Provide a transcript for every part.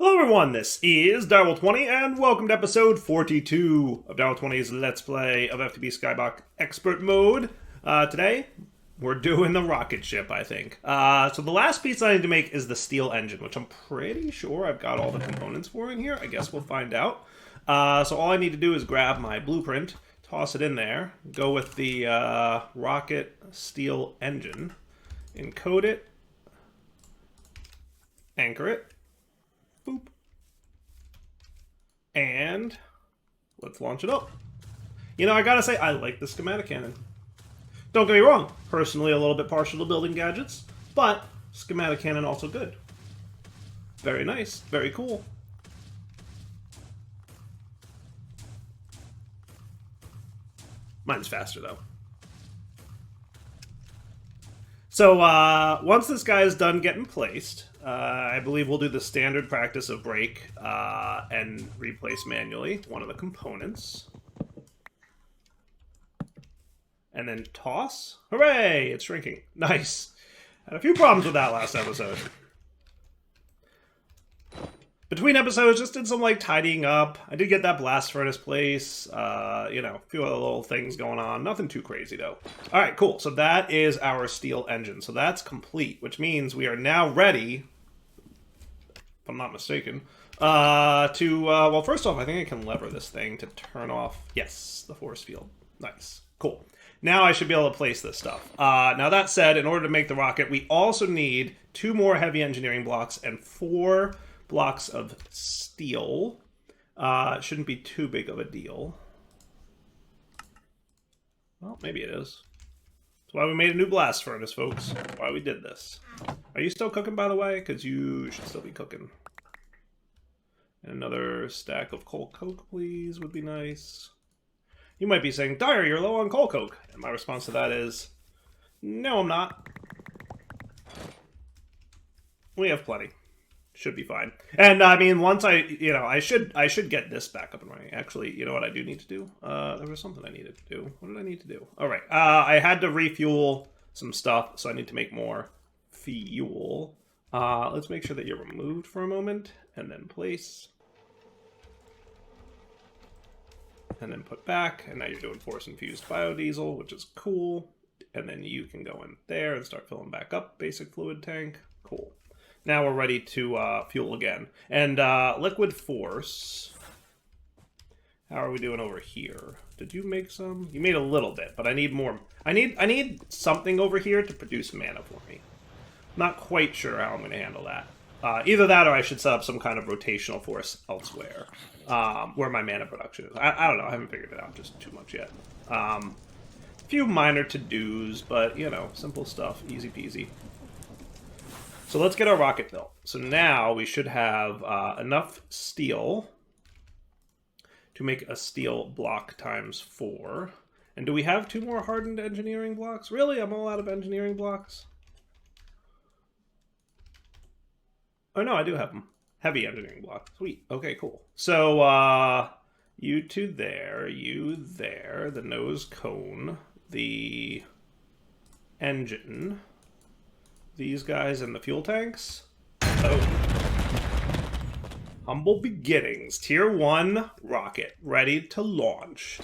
Hello everyone, this is Ep42 and welcome to episode 42 of Ep42's Let's Play of FTB Skybox Expert Mode. Today, we're doing the rocket ship, I think. So the last piece I need to make is the steel engine, which I'm pretty sure I've got all the components for in here. I guess we'll find out. So all I need to do is grab my blueprint, toss it in there, go with the rocket steel engine, encode it, anchor it, boop. And let's launch it up. You know, I gotta say, I like the schematic cannon. Don't get me wrong, personally a little bit partial to building gadgets, but schematic cannon also good. Very nice, very cool. Mine's faster though. So once this guy is done getting placed, I believe we'll do the standard practice of break and replace manually one of the components. And then toss. Hooray! It's shrinking. Nice. Had a few problems with that last episode. Between episodes, just did some like tidying up. I did get that blast furnace place. You know, a few other little things going on. Nothing too crazy though. All right, cool. So that is our steel engine. So that's complete, which means we are now ready, if I'm not mistaken, well, first off, I think I can lever this thing to turn off, yes, the force field. Nice. Cool. Now I should be able to place this stuff. Now that said, in order to make the rocket, we also need 2 more heavy engineering blocks and 4 blocks of steel. It shouldn't be too big of a deal. Well, maybe it is. That's why we made a new blast furnace, folks. That's why we did this. Are you still cooking, by the way? Because you should still be cooking. And another stack of coal coke, please, would be nice. You might be saying, Dyer, you're low on coal coke. And my response to that is, no, I'm not. We have plenty. Should be fine. And I mean, once I should get this back up and running. Actually, you know what I do need to do? There was something I needed to do. What did I need to do? All right. I had to refuel some stuff, so I need to make more fuel. Let's make sure that you're removed for a moment, and then place. And then put back, and now you're doing force-infused biodiesel, which is cool. And then you can go in there and start filling back up basic fluid tank. Cool. Now we're ready to fuel again. And liquid force. How are we doing over here? Did you make some? You made a little bit, but I need more. I need something over here to produce mana for me. Not quite sure how I'm going to handle that. Either that or I should set up some kind of rotational force elsewhere. Where my mana production is. I don't know. I haven't figured it out just too much yet. A few minor to-dos, but, you know, simple stuff. Easy peasy. So let's get our rocket built. So now we should have enough steel to make a steel block times 4. And do we have 2 more hardened engineering blocks? Really? I'm all out of engineering blocks? Oh no, I do have them. Heavy engineering block. Sweet. Okay, cool. So, you 2 there, you there, the nose cone, the engine, these guys in the fuel tanks. Oh. Humble beginnings. Tier 1 rocket. Ready to launch.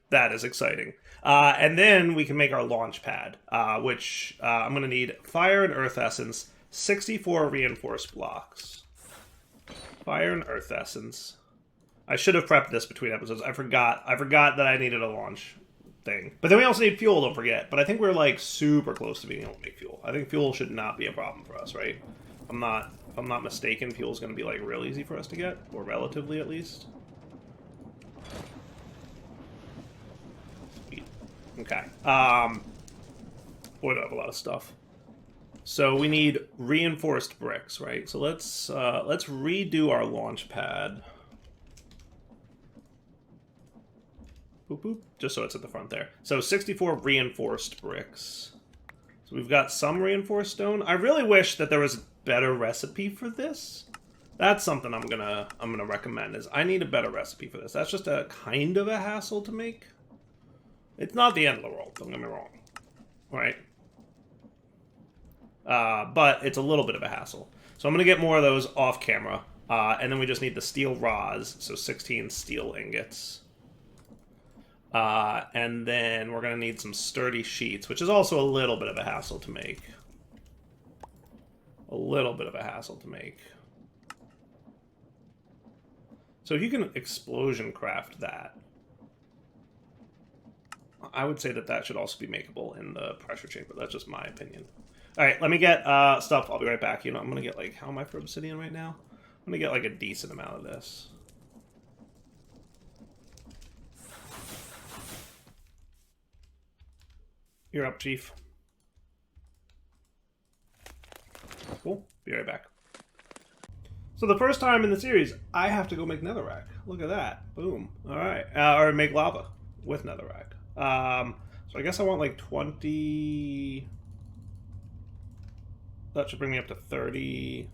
That is exciting. And then we can make our launch pad, which I'm going to need fire and earth essence, 64 reinforced blocks. Fire and earth essence. I should have prepped this between episodes. I forgot that I needed a launch thing. But then we also need fuel, don't forget. But I think we're like super close to being able to make fuel. I think fuel should not be a problem for us, right? If I'm not mistaken, fuel's going to be like real easy for us to get, or relatively at least. Sweet. Okay. Boy, do I have a lot of stuff. So we need reinforced bricks, right? So let's redo our launch pad. Boop, boop, just so it's at the front there. So 64 reinforced bricks. So we've got some reinforced stone. I really wish that there was a better recipe for this. That's something I'm gonna recommend. Is I need a better recipe for this. That's just a kind of a hassle to make. It's not the end of the world. Don't get me wrong. Right? But it's a little bit of a hassle. So I'm going to get more of those off camera. And then we just need the steel rods, so 16 steel ingots. And then we're going to need some sturdy sheets, which is also a little bit of a hassle to make. A little bit of a hassle to make. So if you can explosion craft that, I would say that that should also be makeable in the pressure chamber. That's just my opinion. All right, let me get stuff. I'll be right back. You know, I'm going to get, like, how am I for obsidian right now? I'm going to get, like, a decent amount of this. You're up, Chief. Cool. Be right back. So the first time in the series, I have to go make netherrack. Look at that. Boom. All right. Or make lava with netherrack. So I guess I want like 20... That should bring me up to 30.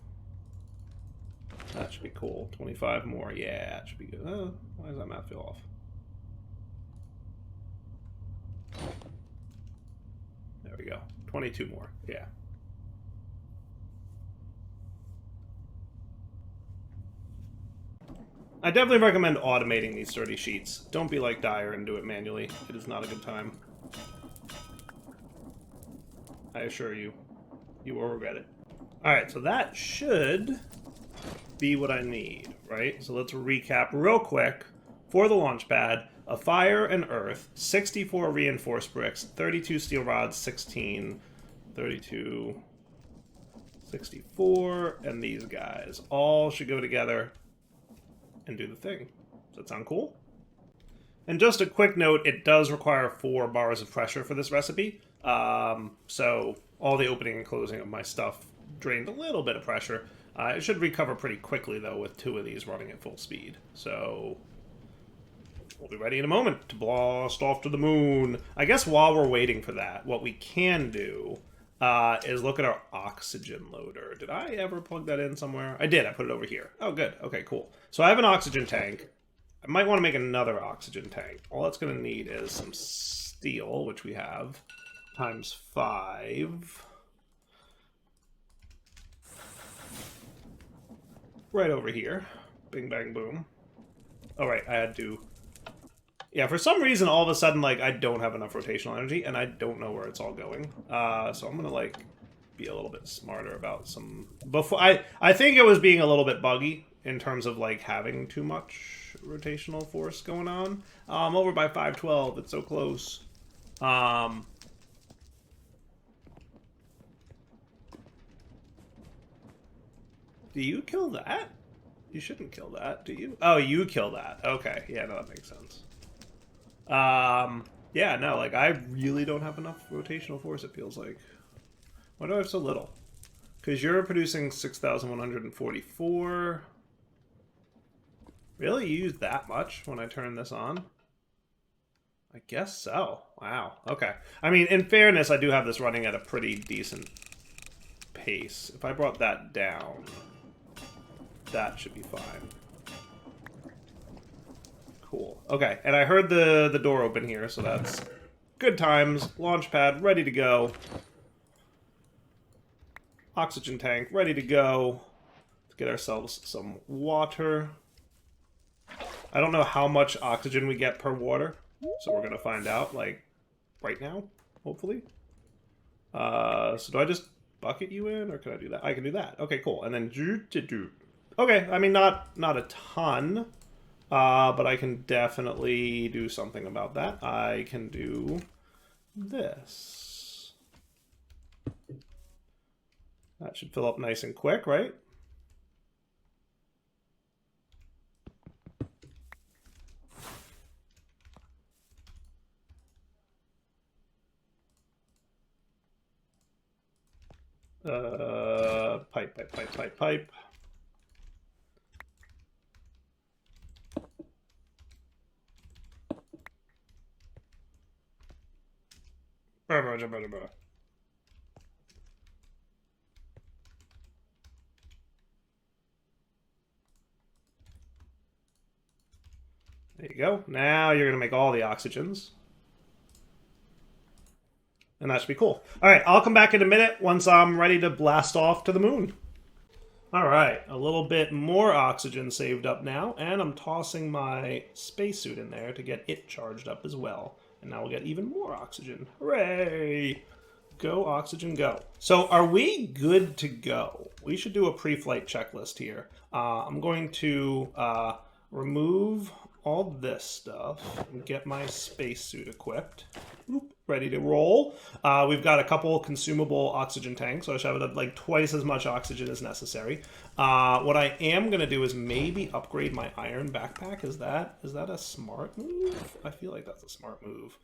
That should be cool. 25 more. Yeah, it should be good. Oh, why does that math feel off? There we go. 22 more. Yeah. I definitely recommend automating these sturdy sheets. Don't be like Dyer and do it manually. It is not a good time. I assure you, you will regret it. Alright, so that should be what I need, right? So let's recap real quick. For the launch pad, a fire and earth, 64 reinforced bricks, 32 steel rods, 16, 32, 64, and these guys. All should go together and do the thing. Does that sound cool? And just a quick note, it does require 4 bars of pressure for this recipe. So all the opening and closing of my stuff drained a little bit of pressure. It should recover pretty quickly, though, with 2 of these running at full speed. So we'll be ready in a moment to blast off to the moon. I guess while we're waiting for that, what we can do is look at our oxygen loader. Did I ever plug that in somewhere? I did. I put it over here. Oh, good. Okay, cool. So I have an oxygen tank. I might want to make another oxygen tank. All that's going to need is some steel, which we have, times 5. Right over here. Bing, bang, boom. Oh, right. I had to... Yeah, for some reason, all of a sudden, like, I don't have enough rotational energy, and I don't know where it's all going. So I'm gonna, like, be a little bit smarter about some... I think it was being a little bit buggy in terms of, like, having too much rotational force going on. I'm over by 512. It's so close. Do you kill that? You shouldn't kill that, do you? Oh, you kill that. Okay. Yeah, no, that makes sense. Yeah, no, like, I really don't have enough rotational force, it feels like. Why do I have so little? Because you're producing 6,144. Really? You use that much when I turn this on? I guess so. Wow. Okay. I mean, in fairness, I do have this running at a pretty decent pace. If I brought that down, that should be fine. Cool. Okay, and I heard the door open here, so that's good times. Launch pad ready to go. Oxygen tank ready to go. Let's get ourselves some water. I don't know how much oxygen we get per water, so we're gonna find out, like, right now, hopefully. So do I just bucket you in, or can I do that? I can do that. Okay, cool. And then okay, I mean, not a ton. But I can definitely do something about that. I can do this. That should fill up nice and quick, right? Pipe. There you go. Now you're going to make all the oxygens. And that should be cool. All right, I'll come back in a minute once I'm ready to blast off to the moon. All right, a little bit more oxygen saved up now, and I'm tossing my spacesuit in there to get it charged up as well. And now we'll get even more oxygen. Hooray! Go, oxygen, go. So are we good to go? We should do a pre-flight checklist here. I'm going to remove all this stuff and get my spacesuit equipped. Oop, ready to roll. We've got a couple consumable oxygen tanks, so I should have like twice as much oxygen as necessary. What I am going to do is maybe upgrade my iron backpack. Is that a smart move? I feel like that's a smart move.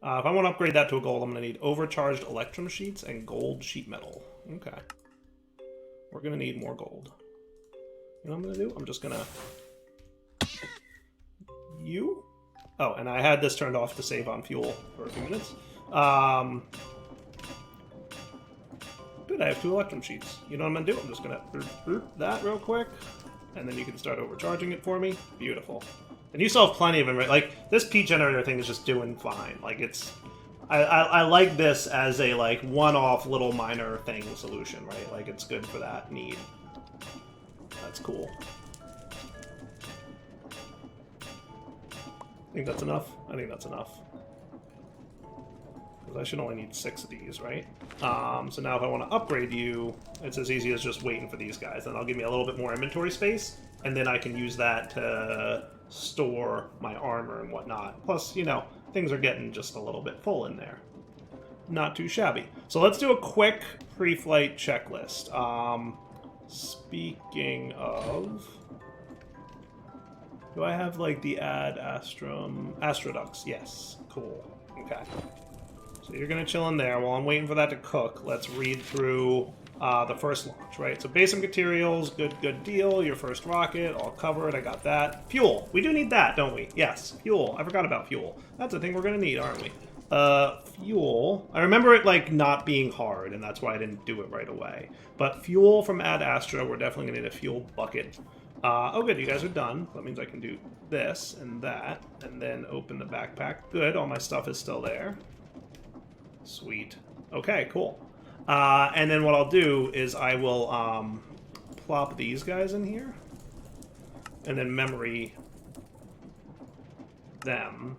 If I want to upgrade that to a gold, I'm going to need overcharged electrum sheets and gold sheet metal. Okay. We're going to need more gold. You know what I'm going to do? I'm just going to... Oh, and I had this turned off to save on fuel for a few minutes. Good, I have 2 electrum sheets. You know what I'm going to do? I'm just going to that real quick, and then you can start overcharging it for me. Beautiful. And you still have plenty of them, right? Like, this peat generator thing is just doing fine. Like, it's... I like this as a, like, one-off little minor thing solution, right? Like, it's good for that need. That's cool. I think that's enough. I think that's enough. Because I should only need 6 of these, right? So now if I want to upgrade you, it's as easy as just waiting for these guys. Then I'll give me a little bit more inventory space, and then I can use that to store my armor and whatnot. Plus, you know, things are getting just a little bit full in there. Not too shabby. So let's do a quick pre-flight checklist. Speaking of... Do I have, like, the Astrodux? Yes. Cool. Okay. So you're going to chill in there. While I'm waiting for that to cook, let's read through the first launch, right? So basic materials, good deal. Your first rocket, all covered. I got that. Fuel. We do need that, don't we? Yes. Fuel. I forgot about fuel. That's a thing we're going to need, aren't we? Fuel. I remember it, like, not being hard, and that's why I didn't do it right away. But fuel from Ad Astra, we're definitely going to need a fuel bucket. Oh good, you guys are done. That means I can do this and that, and then open the backpack. Good, all my stuff is still there. Sweet. Okay, cool. And then what I'll do is I will plop these guys in here, and then memory them,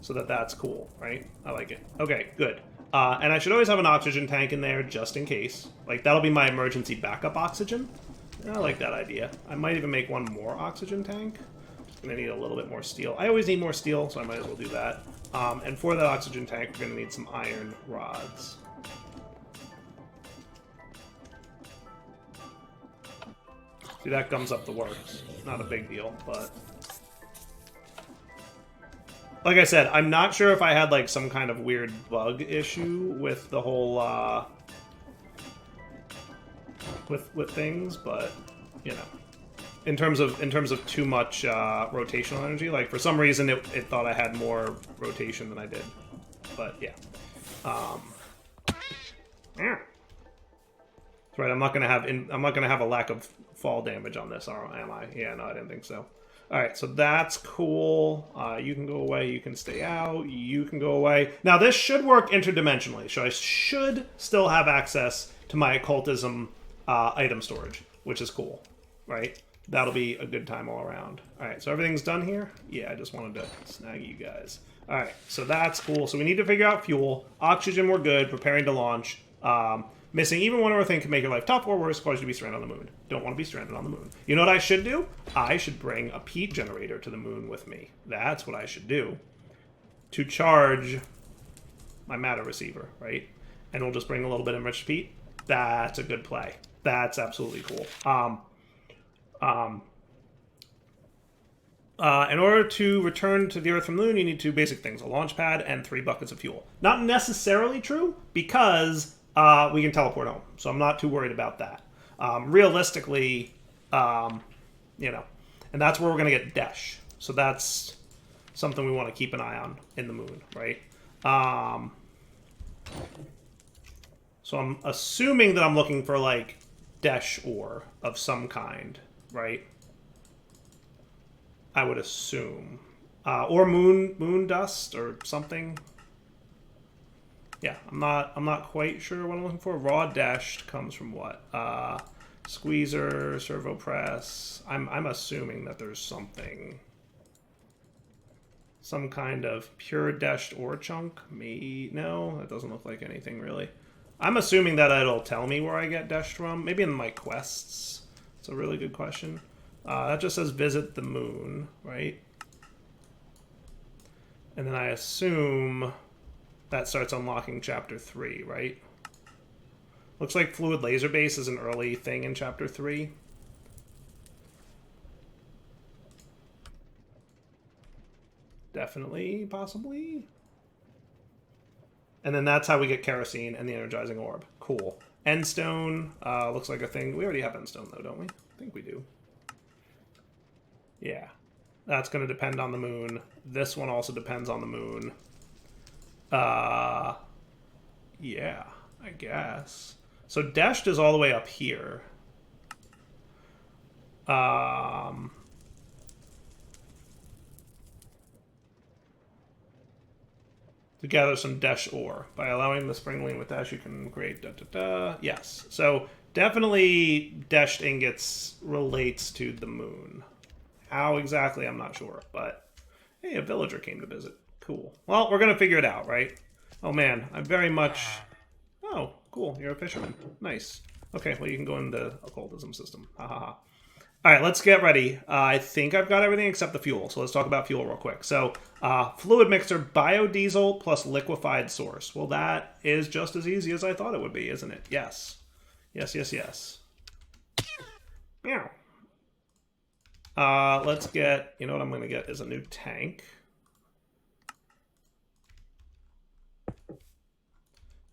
so that that's cool, right? I like it. Okay, good. And I should always have an oxygen tank in there just in case. Like, that'll be my emergency backup oxygen. I like that idea. I might even make one more oxygen tank. Just gonna need a little bit more steel. I always need more steel, so I might as well do that. And for that oxygen tank, we're gonna need some iron rods. See, that gums up the works. Not a big deal, but... Like I said, I'm not sure if I had, like, some kind of weird bug issue with the whole, with things, but you know, in terms of too much rotational energy, like for some reason it thought I had more rotation than I did, but yeah. That's right. I'm not gonna have a lack of fall damage on this, am I? Yeah, no, I didn't think so. All right, so that's cool. You can go away. You can stay out. You can go away. Now this should work interdimensionally, so I should still have access to my occultism item storage, which is cool, right? That'll be a good time all around. All right, so everything's done here? Yeah, I just wanted to snag you guys. All right, so that's cool. So we need to figure out fuel. Oxygen, we're good. Preparing to launch. Missing even one other thing can make your life tough or worse, cause you to be stranded on the moon. Don't want to be stranded on the moon. You know what I should do? I should bring a peat generator to the moon with me. That's what I should do. To charge my matter receiver, right? And we'll just bring a little bit of enriched peat. That's a good play. That's absolutely cool. In order to return to the Earth from the moon, you need 2 basic things: a launch pad and 3 buckets of fuel. Not necessarily true, because we can teleport home, so I'm not too worried about that. Realistically, you know, and that's where we're going to get Desh. So that's something we want to keep an eye on in the moon, right? So I'm assuming that I'm looking for, like, Desh ore of some kind, right? I would assume. Or moon dust or something. Yeah, I'm not quite sure what I'm looking for. Raw Desh comes from what? Squeezer, servo press. I'm assuming that there's something. Some kind of pure dashed ore chunk. No, that doesn't look like anything really. I'm assuming that it'll tell me where I get dashed from. Maybe in my quests. It's a really good question. That just says visit the moon, right? And then I assume that starts unlocking chapter 3, right? Looks like fluid laser base is an early thing in chapter 3. Definitely, possibly. And then that's how we get kerosene and the energizing orb. Cool. Endstone looks like a thing. We already have endstone though, don't we? I think we do. Yeah. That's going to depend on the moon. This one also depends on the moon. Yeah, I guess. So dashed is all the way up here. To gather some dash ore. By allowing the spring lane with dash, you can create Yes. So definitely dashed ingots relates to the moon. How exactly, I'm not sure. But hey, a villager came to visit. Cool. Well, we're going to figure it out, right? Oh man, I'm very much... Oh, cool. You're a fisherman. Nice. Okay, well, you can go in the occultism system. Ha ha ha. All right, let's get ready. I think I've got everything except the fuel, so let's talk about fuel real quick. So, fluid mixer, biodiesel plus liquefied source. Well, that is just as easy as I thought it would be, isn't it? Yes. Yes, yes, yes. Meow. Let's get... You know what I'm going to get is a new tank.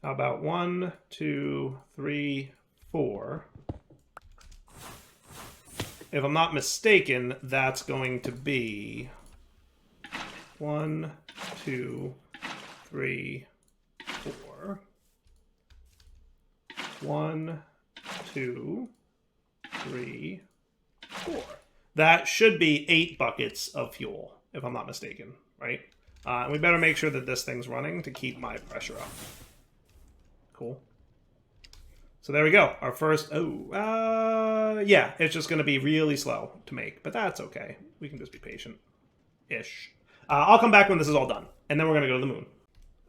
How about 1, 2, 3, 4... If I'm not mistaken, that's going to be 1, 2, 3, 4. 1, 2, 3, 4. That should be 8 buckets of fuel, if I'm not mistaken, right? And we better make sure that this thing's running to keep my pressure up. Cool. So there we go. Our first... yeah, it's just going to be really slow to make, but that's okay. We can just be patient-ish. I'll come back when this is all done, and then we're going to go to the moon.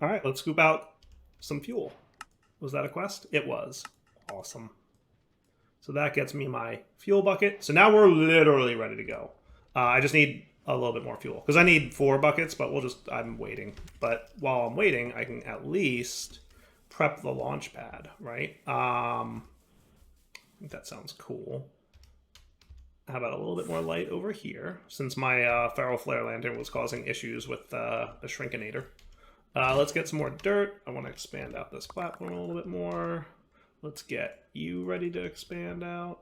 All right, let's scoop out some fuel. Was that a quest? It was. Awesome. So that gets me my fuel bucket. So now we're literally ready to go. I just need a little bit more fuel, because I need 4 buckets, but I'm waiting. But while I'm waiting, I can at least... prep the launch pad, right? I think that sounds cool. How about a little bit more light over here, since my feral flare lantern was causing issues with the shrinkinator. Let's get some more dirt. I want to expand out this platform a little bit more. Let's get you ready to expand out.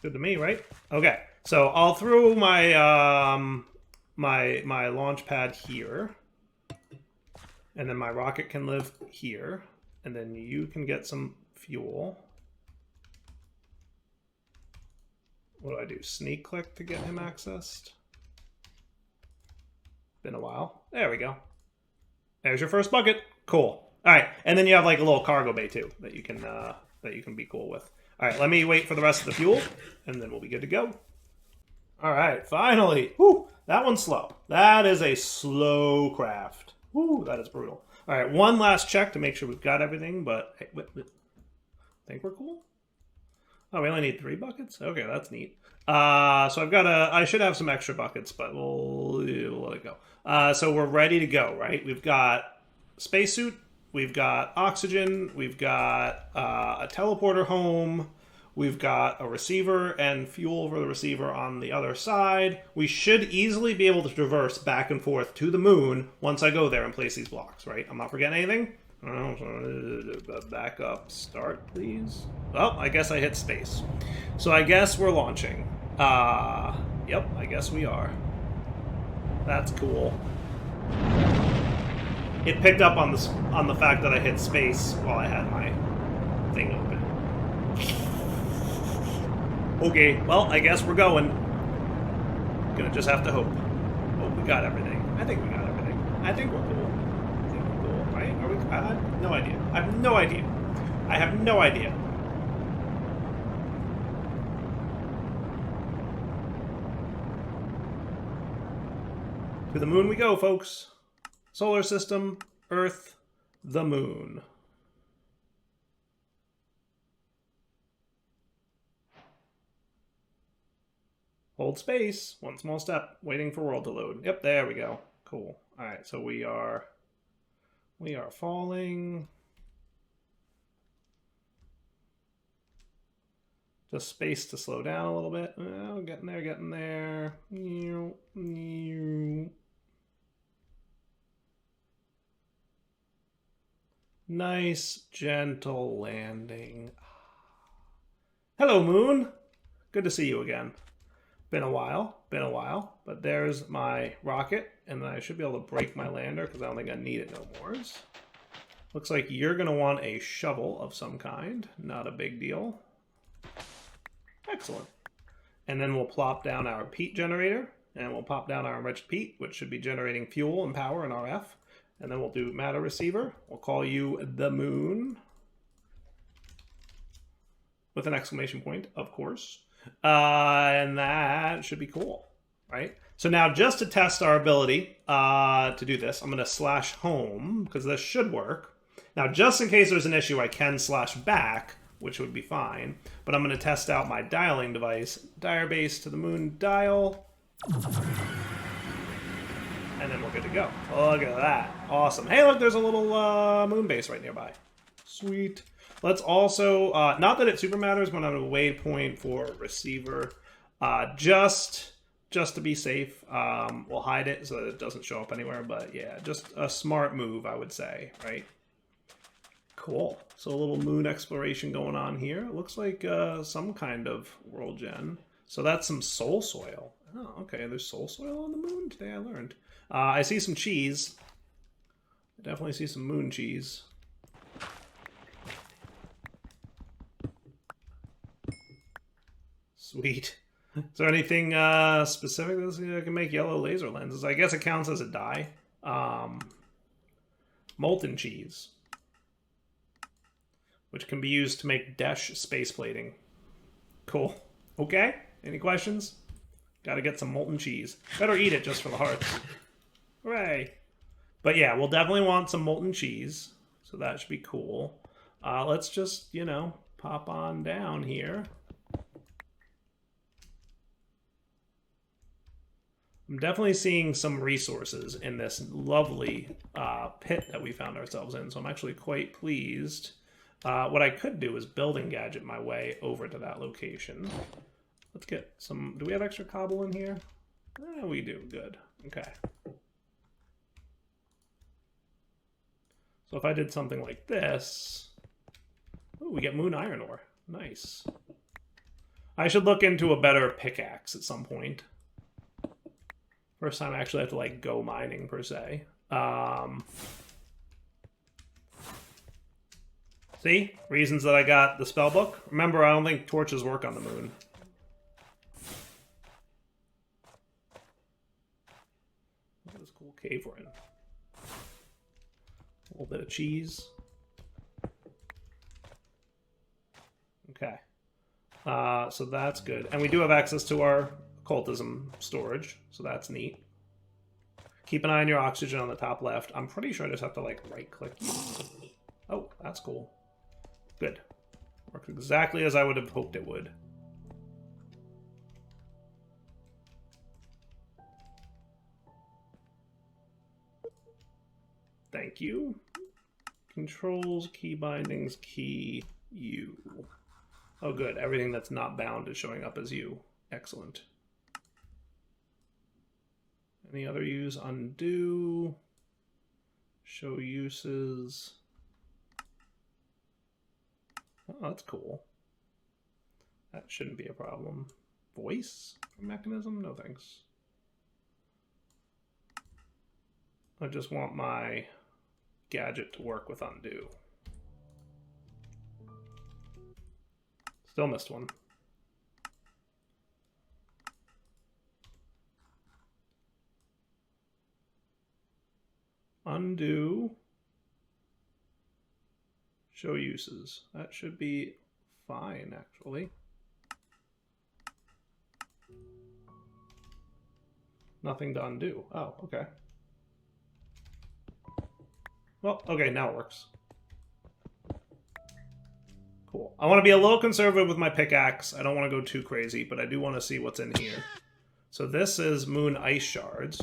Good to me, right? Okay, so I'll throw my my launch pad here, and then my rocket can live here, and then you can get some fuel. What do I do? Sneak click to get him accessed? Been a while. There we go. There's your first bucket. Cool. All right, and then you have like a little cargo bay too that you can be cool with. All right, let me wait for the rest of the fuel, and then we'll be good to go. All right, finally. Woo, that one's slow. That is a slow craft. Woo, that is brutal. All right, one last check to make sure we've got everything, but hey, think we're cool? Oh, we only need 3 buckets? Okay, that's neat. So I should have some extra buckets, but we'll let it go. So we're ready to go, right? We've got spacesuit. We've got oxygen, we've got a teleporter home, we've got a receiver and fuel for the receiver on the other side. We should easily be able to traverse back and forth to the moon once I go there and place these blocks, right? I'm not forgetting anything? Back up, start, please. Oh, I guess I hit space. So I guess we're launching. Yep, I guess we are. That's cool. It picked up on the fact that I hit space while I had my thing open. Okay, well, I guess we're going. Gonna just have to hope. Oh, we got everything. I think we got everything. I think we're cool. I think we're cool, right? Are we? I have no idea. I have no idea. I have no idea. To the moon we go, folks. Solar system, Earth, the moon. Hold space. One small step. Waiting for world to load. Yep, there we go. Cool. All right, so we are falling. Just space to slow down a little bit. Oh, getting there, getting there. Nice, gentle landing. Hello, moon. Good to see you again. Been a while, but there's my rocket, and then I should be able to break my lander because I don't think I need it no more. Looks like you're going to want a shovel of some kind. Not a big deal. Excellent. And then we'll plop down our peat generator, and we'll pop down our enriched peat, which should be generating fuel and power and RF. And then we'll do matter receiver. We'll call you the moon. With an exclamation point, of course. And that should be cool, right? So now just to test our ability to do this, I'm going to /home because this should work. Now, just in case there's an issue, I can /back, which would be fine. But I'm going to test out my dialing device. Dire base to the moon dial. And then we're good to go. Look at that. Awesome. Hey, look, there's a little moon base right nearby. Sweet. Let's also, not that it super matters, but on a waypoint for receiver, just to be safe, we'll hide it so that it doesn't show up anywhere. But yeah, just a smart move, I would say, right? Cool. So a little moon exploration going on here. It looks like some kind of world gen. So that's some soul soil. Oh, okay. There's soul soil on the moon today. I learned. I see some cheese. I definitely see some moon cheese. Sweet. Is there anything specific that can make yellow laser lenses? I guess it counts as a dye. Molten cheese, which can be used to make Desh space plating. Cool. Okay. Any questions? Gotta get some molten cheese. Better eat it just for the hearts. Hooray. But yeah, we'll definitely want some molten cheese. So that should be cool. Let's just, you know, pop on down here. I'm definitely seeing some resources in this lovely pit that we found ourselves in, so I'm actually quite pleased. What I could do is building gadget my way over to that location. Let's get some... Do we have extra cobble in here? We do. Good. Okay. So if I did something like this... Ooh, we get moon iron ore. Nice. I should look into a better pickaxe at some point. First time I actually have to, like, go mining, per se. See? Reasons that I got the spell book. Remember, I don't think torches work on the moon. Look at this cool cave we're in. A little bit of cheese. Okay. So that's good. And we do have access to our occultism storage, so that's neat. Keep an eye on your oxygen on the top left. I'm pretty sure I just have to, like, right-click. Oh, that's cool. Good. Works exactly as I would have hoped it would. Thank you. Controls, key bindings, key U. Oh, good. Everything that's not bound is showing up as U. Excellent. Any other use? Undo. Show uses. Oh, that's cool. That shouldn't be a problem. Voice mechanism? No thanks. I just want my gadget to work with undo. Still missed one. undo, show uses. That should be fine, actually. Nothing to undo. Oh, okay. Well, okay, now it works. Cool. I want to be a little conservative with my pickaxe. I don't want to go too crazy, but I do want to see what's in here. So this is Mooooon ice shards.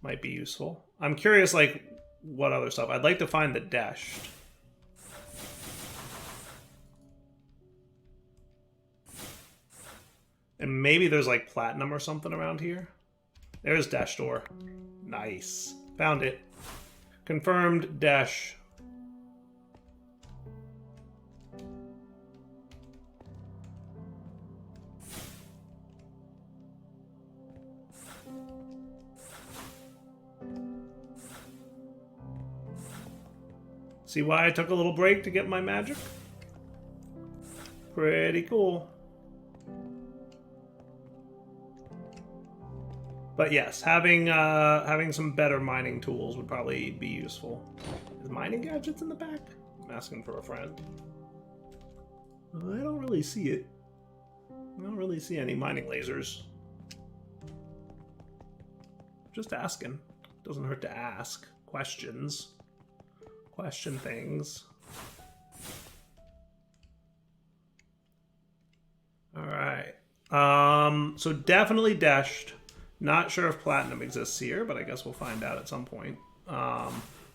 Might be useful. I'm curious, like, what other stuff. I'd like to find the dashed. And maybe there's, like, platinum or something around here. There's dash door. Nice. Found it. Confirmed dash. See why I took a little break to get my magic? Pretty cool. But yes, having some better mining tools would probably be useful. Is mining gadgets in the back? I'm asking for a friend. I don't really see it. I don't really see any mining lasers. Just asking. Doesn't hurt to ask questions. Question things. Alright. So definitely dashed. Not sure if platinum exists here, but I guess we'll find out at some point. I'm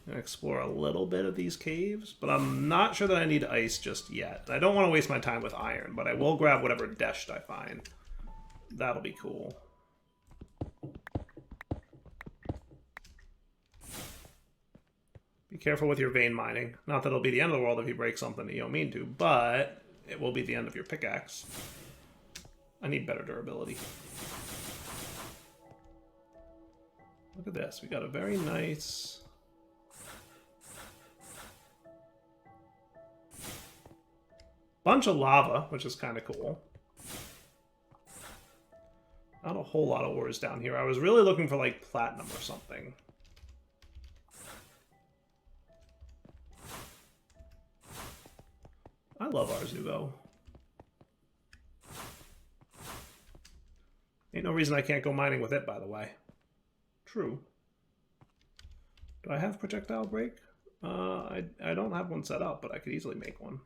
going to explore a little bit of these caves, but I'm not sure that I need ice just yet. I don't want to waste my time with iron, but I will grab whatever dashed I find. That'll be cool. Be careful with your vein mining. Not that it'll be the end of the world if you break something that you don't mean to, but it will be the end of your pickaxe. I need better durability. Look at this. We got a very nice... bunch of lava, which is kind of cool. Not a whole lot of ores down here. I was really looking for, like, platinum or something. I love Arzugo. Ain't no reason I can't go mining with it, by the way. True. Do I have projectile break? I don't have one set up, but I could easily make one.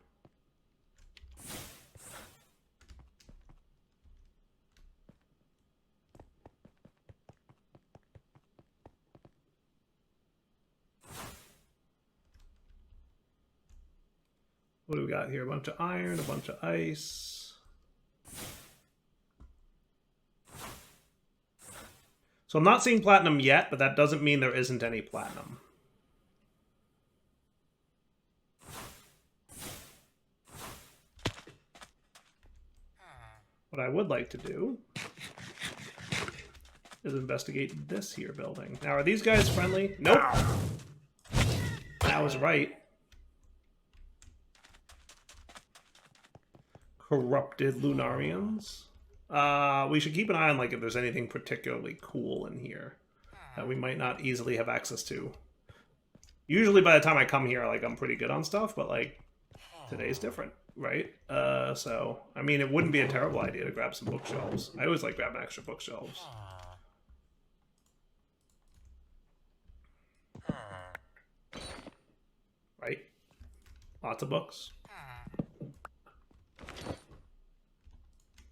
What do we got here? A bunch of iron, a bunch of ice. So I'm not seeing platinum yet, but that doesn't mean there isn't any platinum. What I would like to do is investigate this here building. Now, are these guys friendly? Nope. I was right. Corrupted Lunarians. We should keep an eye on, like, if there's anything particularly cool in here that we might not easily have access to. Usually by the time I come here, like, I'm pretty good on stuff, but, like, today's different, right? So, I mean, it wouldn't be a terrible idea to grab some bookshelves. I always like grabbing extra bookshelves. Right? Lots of books.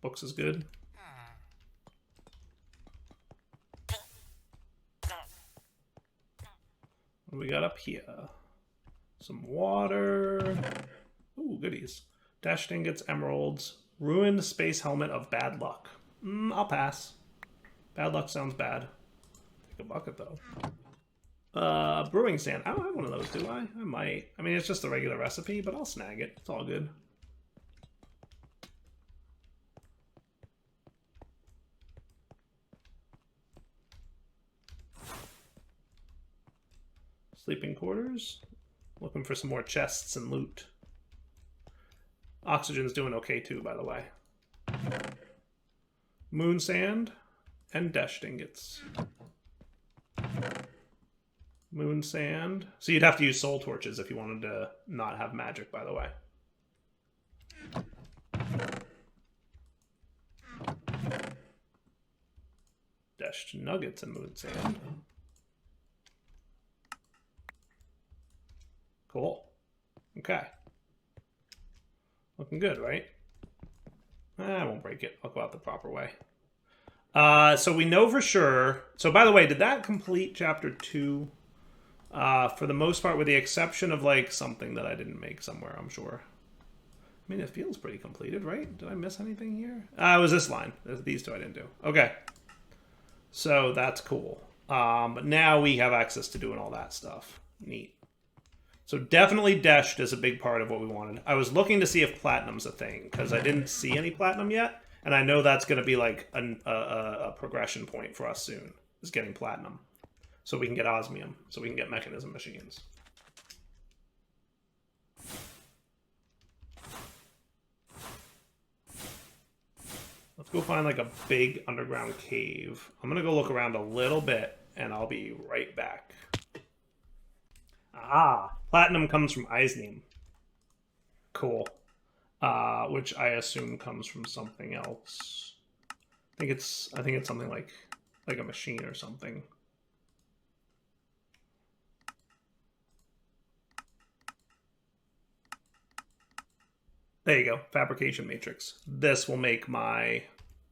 Books is good. What do we got up here? Some water. Ooh, goodies. Dashed ingots, emeralds. Ruined space helmet of bad luck. I'll pass. Bad luck sounds bad. Take a bucket, though. Brewing stand. I don't have one of those, do I? I might. I mean, it's just a regular recipe, but I'll snag it. It's all good. Sleeping quarters. Looking for some more chests and loot. Oxygen's doing okay too, by the way. Moon sand and dashed ingots. Moon Sand. So you'd have to use soul torches if you wanted to not have magic, by the way. Dashed nuggets and moon sand. Cool. Okay. Looking good, right? I won't break it. I'll go out the proper way. So we know for sure. So by the way, did that complete chapter 2? For the most part, with the exception of like something that I didn't make somewhere, I'm sure. I mean, it feels pretty completed, right? Did I miss anything here? It was this line. These two I didn't do. Okay. So that's cool. But now we have access to doing all that stuff. Neat. So definitely Deshed is a big part of what we wanted. I was looking to see if Platinum's a thing, because I didn't see any Platinum yet. And I know that's going to be like a progression point for us soon, is getting Platinum. So we can get Osmium, so we can get Mechanism Machines. Let's go find like a big underground cave. I'm going to go look around a little bit, and I'll be right back. Platinum comes from Eisneem. Cool. Which I assume comes from something else. I think it's something like a machine or something. There you go, fabrication matrix. This will make my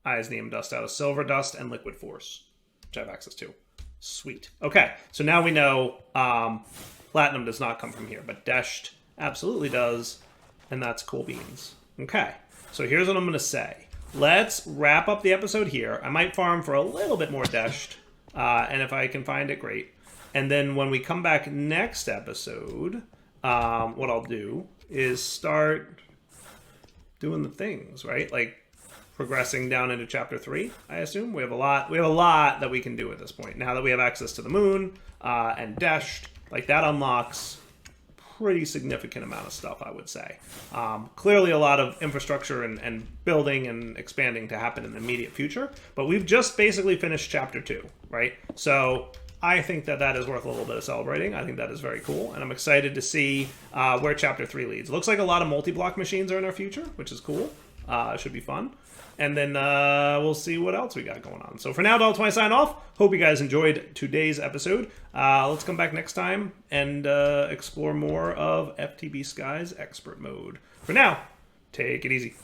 Eisneem dust out of silver dust and liquid force, which I have access to. Sweet. Okay, so now we know Platinum does not come from here, but Deshed absolutely does, and that's cool beans. Okay, so here's what I'm going to say. Let's wrap up the episode here. I might farm for a little bit more Deshed, and if I can find it, great. And then when we come back next episode, what I'll do is start doing the things, right? Like progressing down into chapter 3, I assume. We have a lot that we can do at this point. Now that we have access to the moon and Deshed, like that unlocks pretty significant amount of stuff, I would say. Clearly a lot of infrastructure and building and expanding to happen in the immediate future, but we've just basically finished chapter 2, right? So I think that is worth a little bit of celebrating. I think that is very cool, and I'm excited to see where chapter 3 leads. Looks like a lot of multi-block machines are in our future, which is cool. It should be fun. And then we'll see what else we got going on. So for now, Dalton, I sign off. Hope you guys enjoyed today's episode. Let's come back next time and explore more of FTB Sky's Expert Mode. For now, take it easy.